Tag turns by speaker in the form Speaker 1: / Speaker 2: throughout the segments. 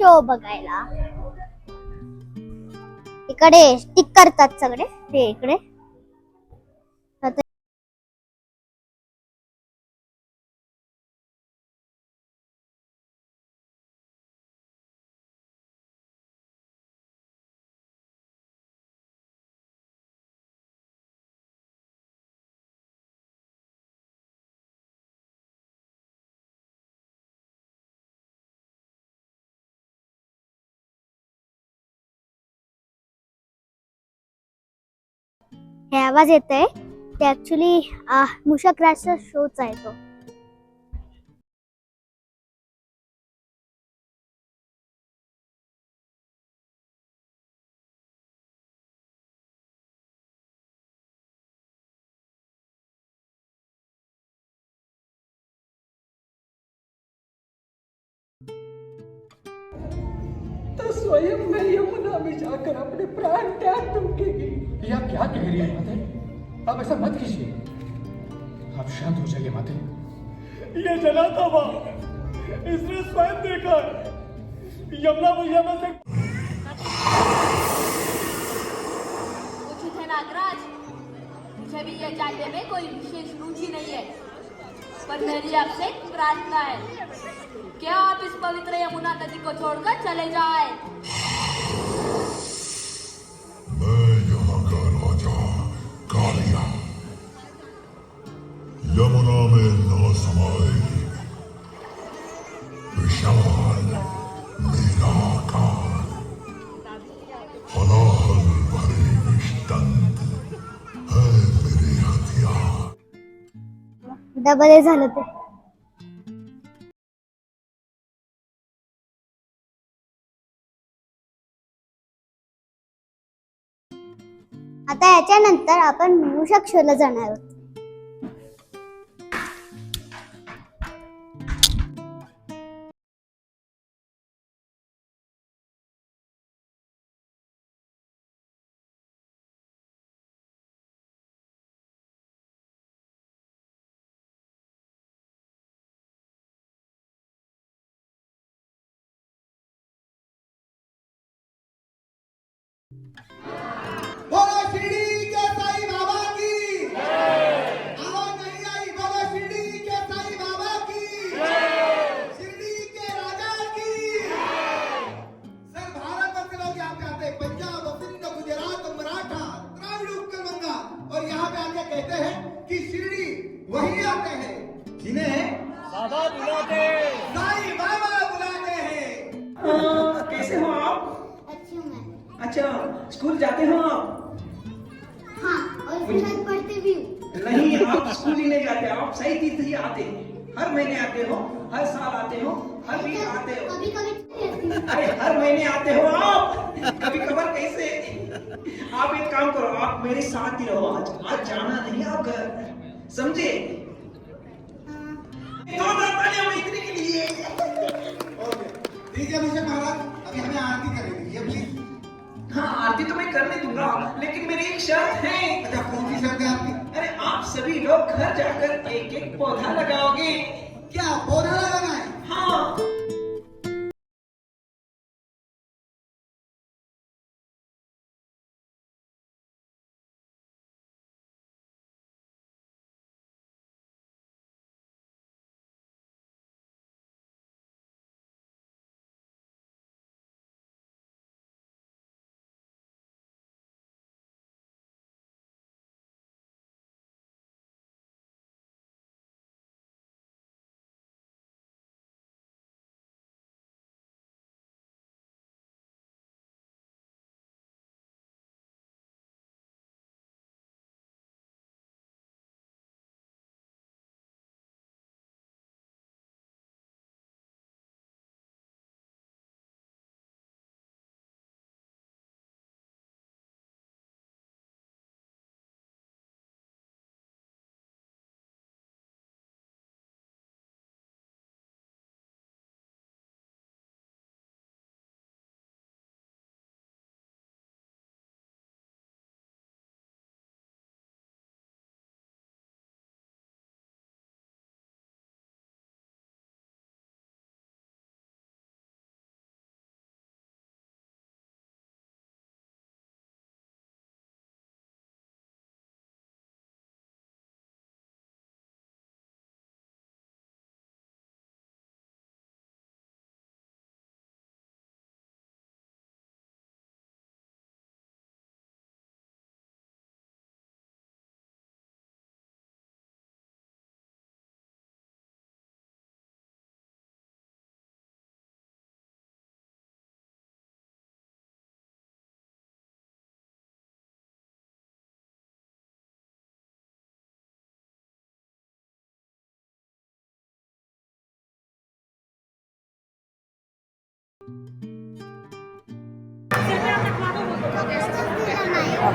Speaker 1: Show बघायला. इकडे stick करतात सगळे ते इकडे. आता हे आवाज येतोय ते ऍक्च्युली मूषक राजचा शोच आहे तो.
Speaker 2: तो स्वयं मैं यमुना में जाकर अपने प्राण त्याग दूंगी।
Speaker 3: ये आप क्या कह रही है माते? आप ऐसा मत कीजिए। आप शांत हो जाइए माते।
Speaker 2: ये जला था माँ, इसने स्वयं देखा। यमुना मैया में से
Speaker 4: उचित है नागराज, मुझे भी ये जानने में कोई विशेष रुचि नहीं है, पर मेरी आपसे एक प्रार्थना है, क्या आप इस पवित्र यमुना नदी को छोड़कर चले जाएं?
Speaker 5: मैं यहाँ का राजा कालिया, यमुना में न समाए विशाल निराकार हलाहल भरे निष्तंत है मेरे हथियार।
Speaker 1: डबल झालं ते. आता याच्यानंतर आपण मूषक शोला जाणार आहोत.
Speaker 6: बोलो शिरडी के साईं बाबा की आवाज नहीं आई। बोलो शिरडी के साईं बाबा की शिरडी के राजा की। सर भारत वर्ष लोग यहाँ पे आते हैं, पंजाब सिंध गुजरात मराठा द्राविड़ उत्कल बंगा, और यहाँ पे आके कहते हैं कि शिरडी वही आते हैं जिन्हें
Speaker 2: बाबा बुलाते।
Speaker 6: साईं बाबा बुलाते हैं।
Speaker 2: कैसे हो आप?
Speaker 1: अच्छी हूँ मैं.
Speaker 2: अच्छा, स्कूल जाते हो आप?
Speaker 1: हाँ, और फिर पढ़ते भी हूँ.
Speaker 2: नहीं, आप स्कूल ही नहीं जाते, आप सही तीर्थ ही आते हैं। हर महीने आते हो, हर साल आते हो, हर वीक आते हो।
Speaker 1: कभी कभी
Speaker 2: अरे हर महीने आते हो आप, कभी कभार कैसे? आप एक काम करो, आप मेरे साथ ही रहो आज। आज जाना नहीं आप घर, समझे? दो तालियां मैत्री के लिए।
Speaker 6: ठीक है मुझे महाराज, अभी हमें आरती करनी दीजिए प्लीज।
Speaker 2: हाँ, आरती तो मैं करने दूंगा, लेकिन मेरी एक शर्त है।
Speaker 6: अच्छा, कौन सी शर्त है आपकी?
Speaker 2: अरे आप सभी लोग घर जाकर एक एक पौधा लगाओगे।
Speaker 6: क्या पौधा लगाना है?
Speaker 2: हाँ।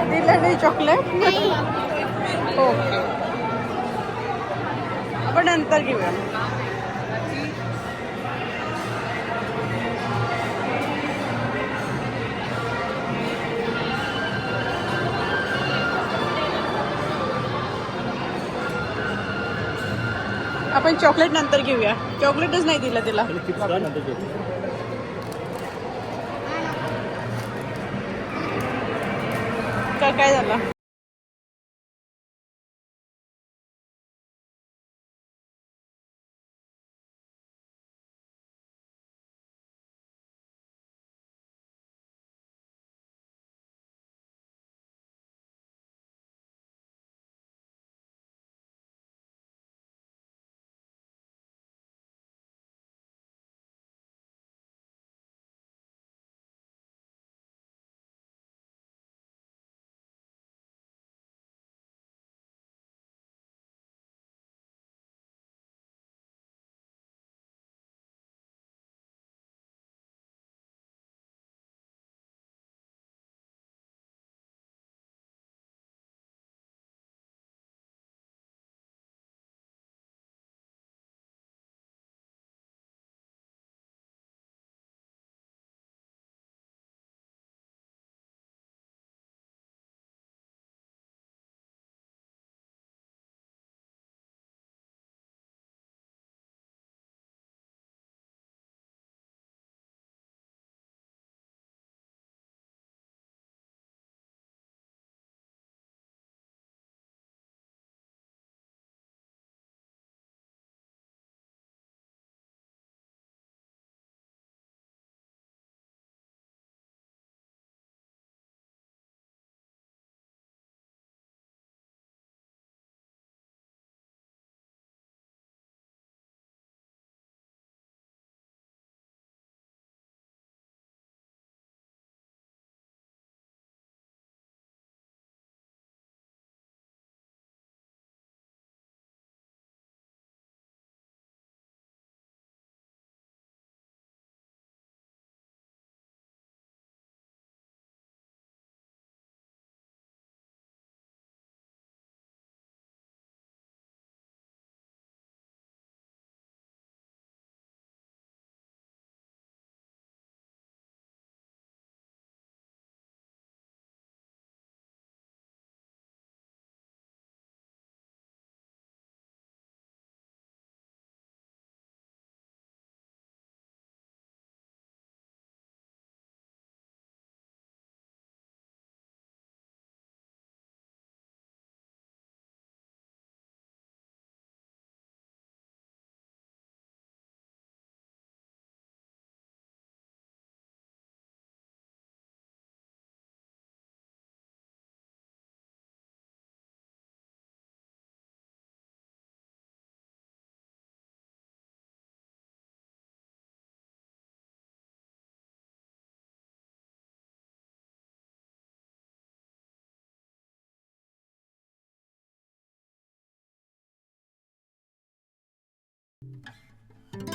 Speaker 7: दिलं नाही चॉकलेट ओके आपण नंतर घेऊया आपण चॉकलेट नंतर घेऊया चॉकलेटच नाही दिलं तिला काय झालं